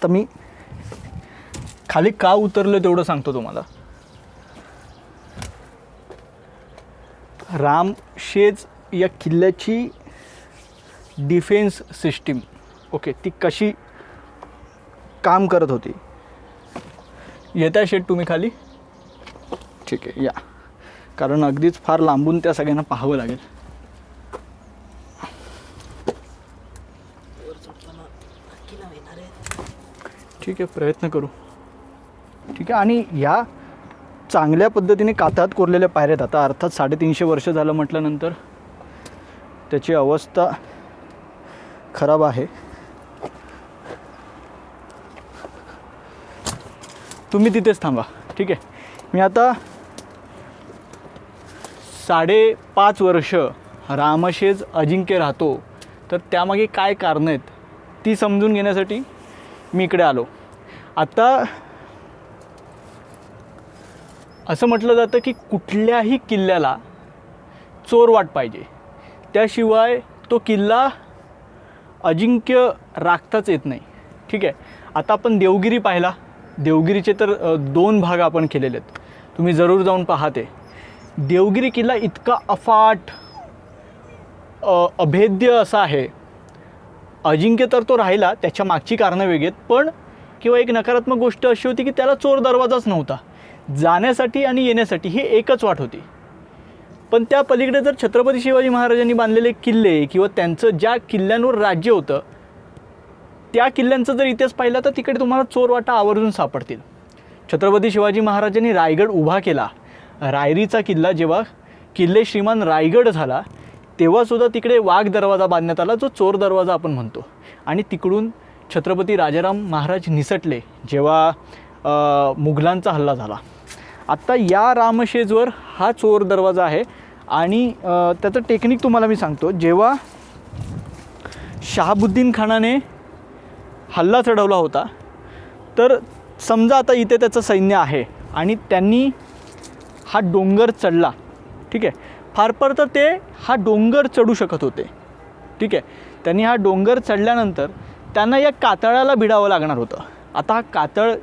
मी खाली का उतरलो तेवढं सांगतो तुम्हाला. रामशेज या किल्ल्याची डिफेन्स सिस्टीम ओके ती कशी काम करत होती. येता शेट तुम्ही खाली. ठीक आहे या, कारण अगदीच फार लांबून त्या सगळ्यांना पाहावं लागेल. ठीक आहे प्रयत्न करू. ठीक आहे. आणि ह्या चांगल्या पद्धतीने कातळात कोरलेल्या पायऱ्या आहेत. आता अर्थात 350 वर्ष झालं म्हटल्यानंतर त्याची अवस्था खराब आहे. तुम्ही तिथेच थांबा. ठीक आहे. मी आता 5.5 वर्ष रामशेज अजिंक्य राहतो. तर त्यामागे काय कारणं आहेत ती समजून घेण्यासाठी मी इकडे आलो. आता असं म्हटलं जातं की कुठल्याही किल्ल्याला चोरवाट पाहिजे, त्याशिवाय तो किल्ला अजिंक्य राखताच येत नाही. ठीक आहे. आता आपण देवगिरी पाहिला. देवगिरीचे तर 2 भाग आपण केलेले आहेत. तुम्ही जरूर जाऊन पहा. ते देवगिरी किल्ला इतका अफाट अभेद्य असा आहे. अजिंक्य तर तो राहिला, त्याच्या मागची कारणं वेगळी आहेत. पण किंवा एक नकारात्मक गोष्ट अशी होती की त्याला चोर दरवाजाच नव्हता. जाण्यासाठी आणि येण्यासाठी ही एकच वाट होती. पण त्या पलीकडे जर छत्रपती शिवाजी महाराजांनी बांधलेले किल्ले किंवा त्यांचं ज्या किल्ल्यांवर राज्य होतं त्या किल्ल्यांचा जर इतिहास पाहिला तर तिकडे तुम्हाला चोरवाटा आवर्जून सापडतील. छत्रपती शिवाजी महाराजांनी रायगड उभा केला. रायरीचा किल्ला जेव्हा किल्ले श्रीमान रायगड झाला तेव्हासुद्धा तिकडे वाघ दरवाजा बांधण्यात आला, जो चोर दरवाजा आपण म्हणतो. आणि तिकडून छत्रपती राजाराम महाराज निसटले जेव्हा मुघलांचा हल्ला झाला. आत्ता या रामशेजवर हा चोर दरवाजा आहे. आणि त्याचं टेक्निक तुम्हाला मी सांगतो. जेव्हा शहाबुद्दीन खानाने हल्ला चढवला होता तर समजा आता इथे त्याचं सैन्य आहे आणि त्यांनी हा डोंगर चढला. ठीक आहे. फार तर ते हा डोंगर चढू शकत होते. ठीक आहे. त्यांनी हा डोंगर चढल्यानंतर त्यांना या कातळाला भिडावं लागणार होतं. आता हा कातळ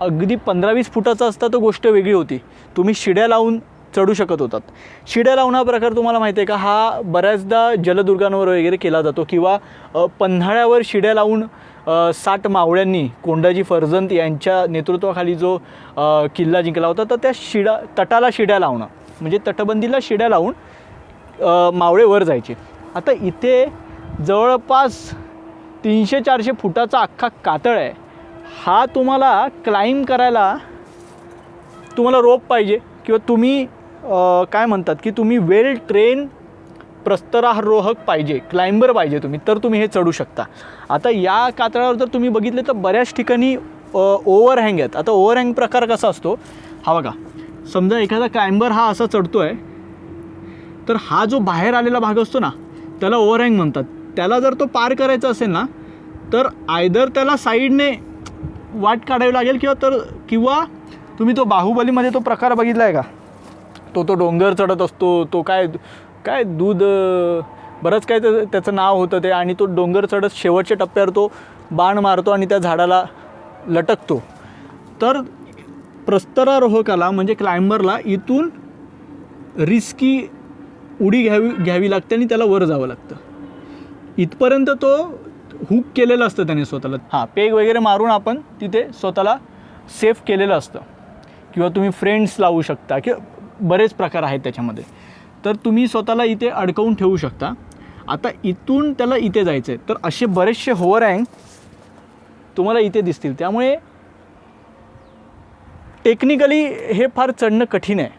अगदी 15-20 फुटाचा असता तर गोष्ट वेगळी होती. तुम्ही शिड्या लावून चढू शकत होतात. शिड्या लावून हा प्रकार तुम्हाला माहिती आहे का, हा बऱ्याचदा जलदुर्गांवर वगैरे केला जातो. किंवा पन्हाळ्यावर शिड्या लावून 60 मावळ्यांनी कोंडाजी फर्जंद यांच्या नेतृत्वाखाली जो किल्ला जिंकला होता तर त्या तटाला शिड्या लावणं म्हणजे तटबंदीला शिड्या लावून मावळे वर जायचे. आता इथे जवळपास 300-400 फुटाचा अख्खा कातळ आहे. हा तुम्हाला क्लाइंब करायला तुम्हाला रोप पाहिजे किंवा तुम्ही काय म्हणतात की तुम्ही वेल ट्रेन प्रस्तरारोहक पाहिजे, क्लाइंबर पाहिजे तुम्ही, तर तुम्ही हे चढू शकता. आता या कातळावर जर तुम्ही बघितले तर बऱ्याच ठिकाणी ओव्हरहँग आहेत. आता ओव्हरहँग प्रकार कसा असतो हा बघा. समजा एखादा क्लाइंबर हा असा चढतो आहे तर हा जो बाहेर आलेला भाग असतो ना त्याला ओव्हरहँग म्हणतात. त्याला जर तो पार करायचा असेल ना तर आयदर त्याला साईडने वाट काढावी लागेल किंवा तुम्ही तो बाहुबलीमध्ये तो प्रकार बघितला आहे का, तो डोंगर चढत असतो. तो काय दूध बरंच काय त्याचं नाव होतं ते. आणि तो डोंगर चढत शेवटच्या टप्प्यावर तो बाण मारतो आणि त्या झाडाला लटकतो. तर प्रस्तरारोहकाला म्हणजे क्लाइंबरला इथून रिस्की उडी घ्यावी लागते आणि त्याला वर जावं लागतं. इथपर्यंत तो हुक केलेलं असतं त्याने स्वतःला. हां, पेग वगैरे मारून आपण तिथे स्वतःला सेफ केलेलं असतं. किंवा तुम्ही फ्रेंड्स लावू शकता किंवा बरेच प्रकार आहेत त्याच्यामध्ये. तर तुम्ही स्वतःला इथे अडकवून ठेवू शकता. आता इथून त्याला इथे जायचं आहे, तर असे बरेचसे होवर हँग तुम्हाला इथे दिसतील. त्यामुळे टेक्निकली हे फार चढणं कठीण आहे.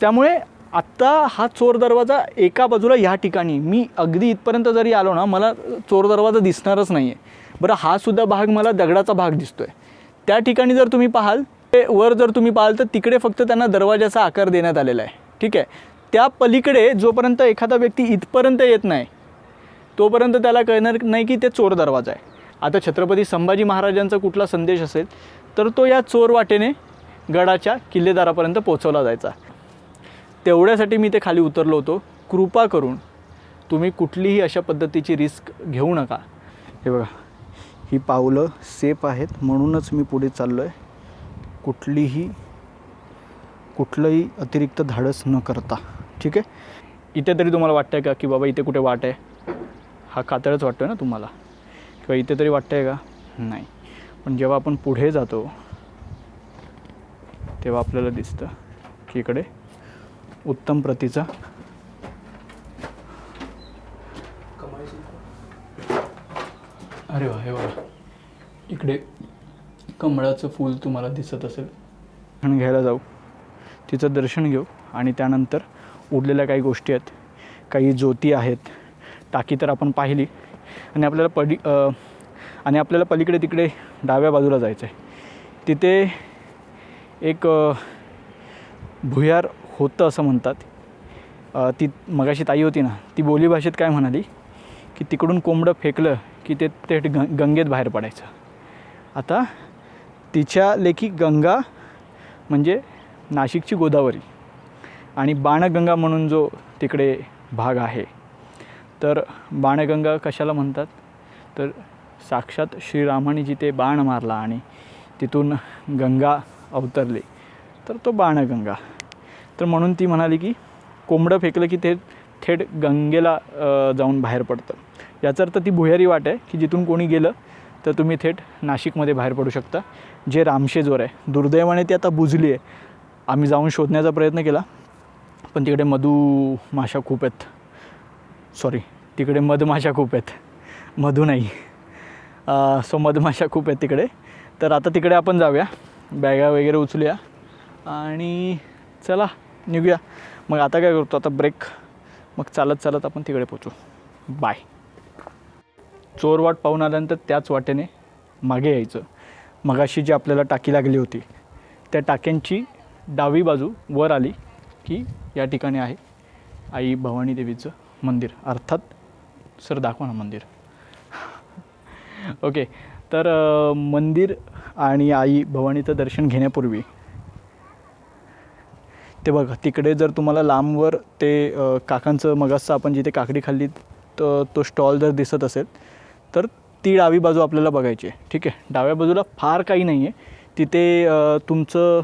त्यामुळे आत्ता हा चोर दरवाजा एका बाजूला ह्या ठिकाणी, मी अगदी इथपर्यंत जरी आलो ना, मला चोर दरवाजा दिसणारच नाही आहे. बरं, हा सुद्धा भाग मला दगडाचा भाग दिसतो आहे. त्या ठिकाणी जर तुम्ही पाहाल, ते वर जर तुम्ही पाहाल, तर तिकडे फक्त त्यांना दरवाजाचा आकार देण्यात आलेला आहे. ठीक आहे. त्या पलीकडे जोपर्यंत एखादा व्यक्ती इथपर्यंत येत नाही तोपर्यंत त्याला कळणार नाही की ते चोर दरवाजा आहे. आता छत्रपती संभाजी महाराजांचा कुठला संदेश असेल तर तो या चोर वाटेने गडाच्या किल्लेदारापर्यंत पोहोचवला जायचा. तेवढ्यासाठी मी ते खाली उतरलो होतो. कृपा करून तुम्ही कुठलीही अशा पद्धतीची रिस्क घेऊ नका. हे बघा, ही पावलं सेफ आहेत म्हणूनच मी पुढे चाललो आहे, कुठलंही अतिरिक्त धाडस न करता. ठीक आहे. इथे तरी तुम्हाला वाटतं आहे का की बाबा इथे कुठे वाट आहे? हा कातळच वाटतो ना तुम्हाला, किंवा इथे तरी वाटतं आहे का? नाही. पण जेव्हा आपण पुढे जातो तेव्हा आपल्याला दिसतं की इकडे उत्तम प्रतीचा अरे वा, हे बघा, इकडे कमळाचं फूल तुम्हाला दिसत असेल. दर्शन घ्यायला जाऊ, तिचं दर्शन घेऊ आणि त्यानंतर उरलेल्या काही गोष्टी आहेत, काही ज्योती आहेत. टाकी तर आपण पाहिली आणि आपल्याला पलीकडे तिकडे डाव्या बाजूला जायचं आहे. तिथे एक भुयार होतं असं म्हणतात. ती मगाशी ताई होती ना, ती बोलीभाषेत काय म्हणाली की तिकडून कोंबडं फेकलं की ते थेट गंगेत बाहेर पडायचं. आता तिच्या लेखी गंगा म्हणजे नाशिकची गोदावरी आणि बाणगंगा म्हणून जो तिकडे भाग आहे, तर बाणगंगा कशाला म्हणतात, तर साक्षात श्रीरामाने जिथे बाण मारला आणि तिथून गंगा अवतरली, तर तो बाणगंगा. तर म्हणून ती म्हणाली की कोंबडं फेकलं की ते थेट गंगेला जाऊन बाहेर पडतं. याचा अर्थ ती भुयारी वाट आहे की जिथून कोणी गेलं तर तुम्ही थेट नाशिकमध्ये बाहेर पडू शकता, जे रामशेजवर आहे. दुर्दैवाने ती आता बुजली आहे. आम्ही जाऊन शोधण्याचा प्रयत्न केला पण तिकडे मधुमाशा खूप आहेत. सॉरी, तिकडे मधमाशा खूप आहेत, मधू नाही. सो मधमाशा खूप आहेत तिकडे. तर आता तिकडे आपण जाऊया, बॅगा वगैरे उचलूया आणि चला निघूया. मग आता काय करतो, आता ब्रेक, मग चालत आपण तिकडे पोचू. बाय. चोरवाट पाहून आल्यानंतर त्याच वाटेने मागे यायचं. मगाशी जी आपल्याला टाकी लागली होती त्या टाक्यांची डावी बाजू वर आली की या ठिकाणी आहे आई भवानी देवीचं मंदिर. अर्थात सर दाखवा ना मंदिर. ओके. तर मंदिर आणि आई भवानीचं दर्शन घेण्यापूर्वी ते बघा, तिकडे जर तुम्हाला लांबवर ते काकांचं मगाचं आपण जिथे काकडी खाल्ली तो स्टॉल जर दिसत असेल तर ती डावी बाजू आपल्याला बघायची आहे. ठीक आहे. डाव्या बाजूला फार काही नाही आहे. तिथे तुमचं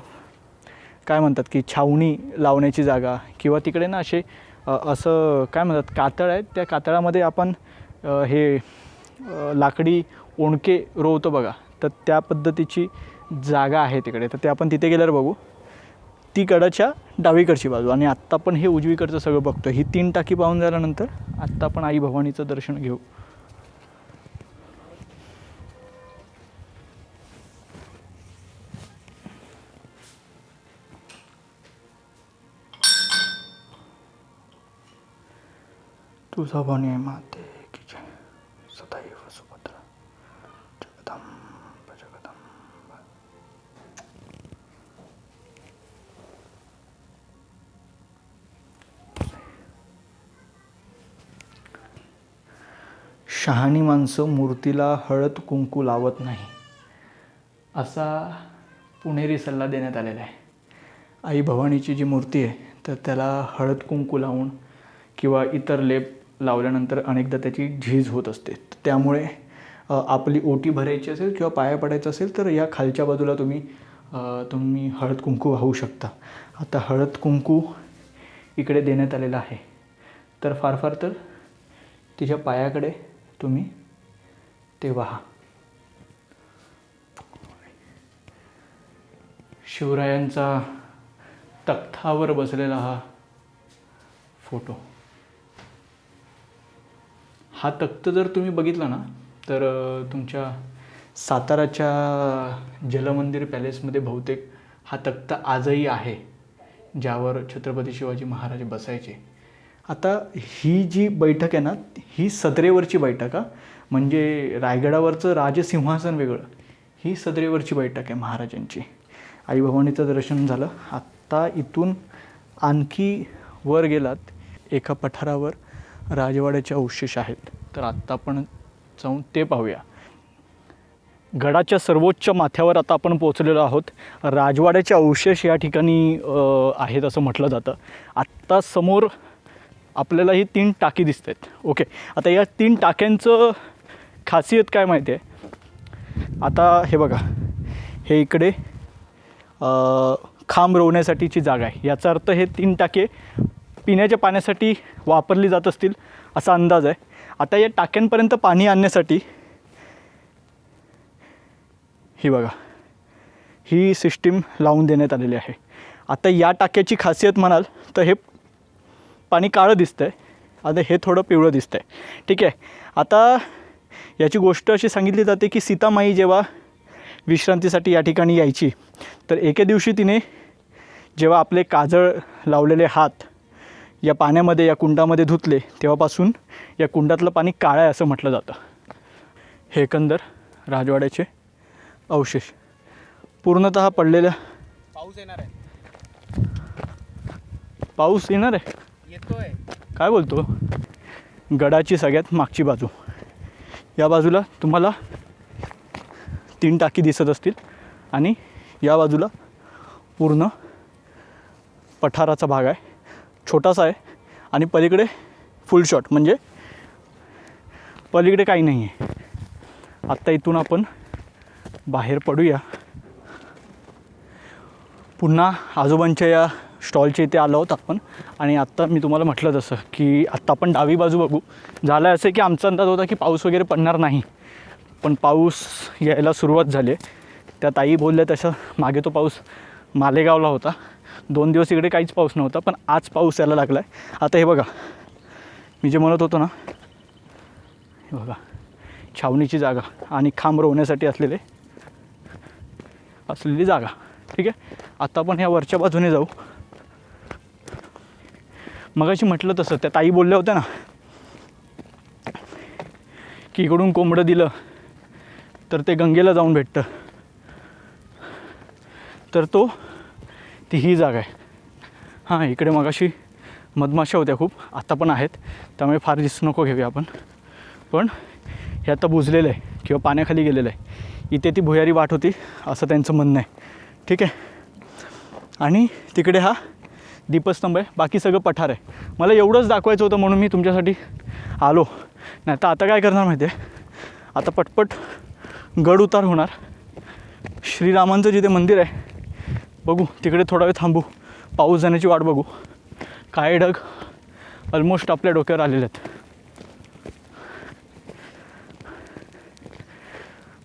काय म्हणतात की छावणी लावण्याची जागा, किंवा तिकडे ना असे असं काय म्हणतात कातळ आहेत, त्या कातळामध्ये आपण हे लाकडी ओणके रोवतो बघा, तर त्या पद्धतीची जागा आहे तिकडे. तर ते आपण तिथे गेल्यावर बघू. ती गडाच्या डावीकडची बाजू. आणि आत्ता पण हे उजवीकडचं सगळं बघतो. ही 3 टाकी पाहून झाल्यानंतर आत्ता आपण आई भवानीचं दर्शन घेऊ. तुझा भवानी माते की जय, सदैव सुभद्रा, जगदंब जगदंब. शहाणी माणसं मूर्तीला हळद कुंकू लावत नाही, असा पुणेरी सल्ला देण्यात आलेला आहे. आई भवानीची जी मूर्ती आहे तर त्याला हळद कुंकू लावून किंवा इतर लेप लावल्यानंतर अनेकदा त्याची झीज होत असते. त्यामुळे आपली ओटी भरायची असेल किंवा पाया पडायचं असेल तर या खालच्या बाजूला तुम्ही हळद कुंकू वाहू शकता. आता हळद कुंकू इकडे देण्यात आलेला आहे. तर फार फार तर तिच्या पायाकडे तुम्ही ते पहा. शिवरायांचा तख्तावर बसलेला हा फोटो. हा तख्त जर तुम्ही बघितला ना तर तुमच्या साताराच्या जलमंदिर पॅलेसमध्ये बहुतेक हा तख्त आजही आहे, ज्यावर छत्रपती शिवाजी महाराज बसायचे. आता ही जी बैठक आहे ना, ही सदरेवरची बैठक हा, म्हणजे रायगडावरचं राजसिंहासन वेगळं, ही सदरेवरची बैठक आहे महाराजांची. आई भवानीचं दर्शन झालं. आत्ता इथून आणखी वर गेलात, एका पठारावर राजवाड्याचे अवशेष आहेत. तर आत्ता आपण जाऊन ते पाहूया. गडाच्या सर्वोच्च माथ्यावर आता आपण पोहोचलेलो आहोत. राजवाड्याचे अवशेष या ठिकाणी आहेत असं म्हटलं जातं. आत्ता समोर आपल्याला ही 3 टाकी दिसत आहेत. ओके, आता या 3 टाक्यांचं खासियत काय माहिती आहे? आता हे बघा, हे इकडे खांब रोवण्यासाठीची जागा आहे. याचा अर्थ हे 3 टाके पिण्याच्या पाण्यासाठी वापरली जात असतील असा अंदाज आहे. आता या टाक्यांपर्यंत पाणी आणण्यासाठी ही बघा, ही सिस्टीम लावून देण्यात आलेली आहे. आता या टाक्याची खासियत म्हणाल तर हे पाणी काळं दिसतं आहे, आता हे थोडं पिवळं दिसतं आहे. ठीक आहे. आता याची गोष्ट अशी सांगितली जाते की सीतामाई जेव्हा विश्रांतीसाठी या ठिकाणी यायची, तर एके दिवशी तिने जेव्हा आपले काजळ लावलेले हात या पाण्यामध्ये, या कुंडामध्ये धुतले, तेव्हापासून या कुंडातलं पाणी काळं आहे असं म्हटलं जातं. हे एकंदर राजवाड्याचे अवशेष पूर्णतः पडलेल्या. पाऊस येणार आहे. पाऊस येणार आहे? येतोय. काय बोलतो? गडाची सगळ्यात मागची बाजू, या बाजूला तुम्हाला 3 टाकी दिसत असतील आणि या बाजूला पूर्ण पठाराचा भाग आहे, छोटासा आहे. आणि पलीकडे फुल शॉट, म्हणजे पलीकडे काही नाही आहे. आत्ता इथून आपण बाहेर पडूया. पुन्हा आजोबांच्या या स्टॉलच्या इथे आलो आहोत आपण. आणि आत्ता मी तुम्हाला म्हटलं तसं की आत्ता आपण डावी बाजू बघू. झालं असं की आमचा अंदाज होता की पाऊस वगैरे पडणार नाही, पण पाऊस यायला सुरुवात झाली आहे. त्या ताई बोलल्या तसं मागे तो पाऊस मालेगावला होता, 2 दिवस इकडे काहीच पाऊस नव्हता, पण आज पाऊस यायला लागला आहे. आता हे बघा, मी जे म्हणत होतो ना, हे बघा छावणीची जागा आणि खांब रोवण्यासाठी असलेली जागा. ठीक आहे. आता आपण ह्या वरच्या बाजूने जाऊ. मगाशी म्हटलं तसं त्या ताई बोलल्या होत्या ना की इकडून कोंबडं दिलं तर ते गंगेला जाऊन भेटतं, तर ती ही जागा आहे. हां, इकडे मगाशी मधमाशा होत्या खूप, आता पण आहेत, त्यामुळे फार रिस्क नको घेऊया आपण. पण हे आता बुजलेलं आहे किंवा पाण्याखाली गेलेलं आहे. इथे ती भुयारी वाट होती असं त्यांचं म्हणणं आहे. ठीक आहे. आणि तिकडे हा दीपस्तंभ आहे, बाकी सगळं पठार आहे. मला एवढंच दाखवायचं होतं म्हणून मी तुमच्यासाठी आलो. नाही तर आता काय करणार माहिती आहे, आता पटपट गड उतार होणार. श्रीरामांचं जिथे मंदिर आहे बघू, तिकडे थोडा वेळ थांबू, पाऊस जाण्याची वाट बघू. काळे ढग ऑलमोस्ट आपल्या डोक्यावर आलेले आहेत.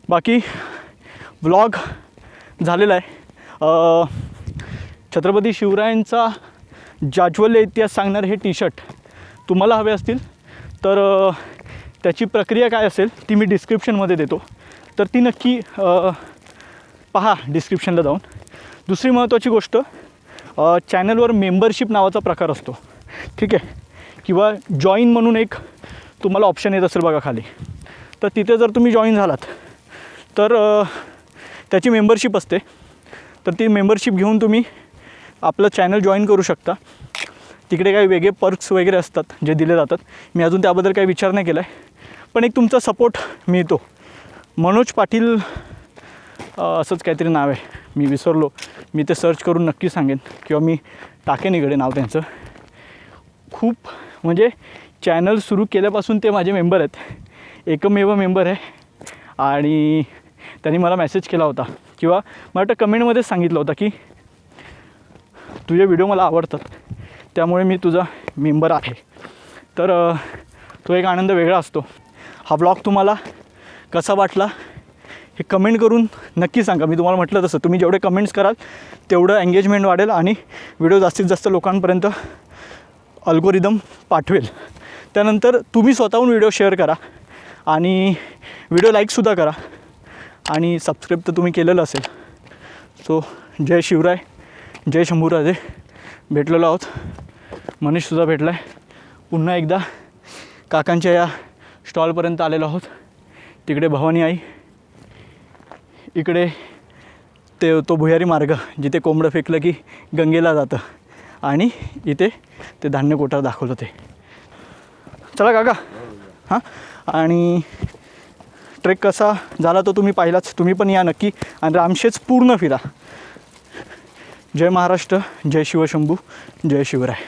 बाकी व्लॉग झालेला आहे. छत्रपती शिवरायांचा जाज्वल्य इतिहास सांगणारे हे टी-शर्ट तुम्हाला हवे असतील तर त्याची प्रक्रिया काय असेल ती मी डिस्क्रिप्शनमध्ये देतो, तर ती नक्की पहा डिस्क्रिप्शनला जाऊन. दुसरी महत्त्वाची गोष्ट, चॅनलवर मेंबरशिप नावाचा प्रकार असतो. ठीक आहे, किंवा जॉईन म्हणून एक तुम्हाला ऑप्शन येत असेल बघा खाली, तर तिथे जर तुम्ही जॉईन झालात तर त्याची मेंबरशिप असते. तर ती मेंबरशिप घेऊन तुम्ही आपलं चॅनल जॉईन करू शकता. तिकडे काही वेगळे पर्क्स वगैरे असतात जे दिले जातात. मी अजून त्याबद्दल काही विचार नाही केला आहे, पण एक तुमचा सपोर्ट मिळतो. मनोज पाटील असंच काहीतरी नाव आहे, मी विसरलो, मी ते सर्च करून नक्की सांगेन किंवा मी टाकेन इकडे नाव त्यांचं. खूप म्हणजे चॅनल सुरू केल्यापासून ते माझे मेंबर आहेत, एकमेव मेंबर आहे. आणि त्यांनी मला मेसेज केला होता किंवा मला वाटतं कमेंटमध्येच सांगितलं होतं की तुझे व्हिडिओ मला आवडतात, त्यामुळे मी तुझा मेंबर आहे. तर तो एक आनंद वेगळा असतो. हा ब्लॉग तुम्हाला कसा वाटला हे कमेंट करून नक्की सांगा. मी तुम्हाला म्हटलं तसं तुम्ही जेवढे कमेंट्स कराल तेवढं एंगेजमेंट वाढेल आणि व्हिडिओ जास्तीत जास्त लोकांपर्यंत अल्गोरिदम पाठवेल. त्यानंतर तुम्ही स्वतःहून व्हिडिओ शेअर करा आणि व्हिडिओ लाईकसुद्धा करा आणि सबस्क्राईब तर तुम्ही केलेलं असेल. सो जय शिवराय, जय शंभूराजे. भेटलेलो आहोत, मनीषसुद्धा भेटला आहे. पुन्हा एकदा काकांच्या या स्टॉलपर्यंत आलेलो आहोत. तिकडे भवानी आई, इकडे तो भुयारी मार्ग जिथे कोंबडं फेकलं की गंगेला जातं आणि इथे ते धान्य कोठार दाखवलं ते. चला काका. हां, आणि ट्रेक कसा झाला तो तुम्ही पाहिलाच. तुम्ही पण या नक्की आणि रामशेज पूर्ण फिरा. जय महाराष्ट्र, जय शिवशंभू, जय शिवराय.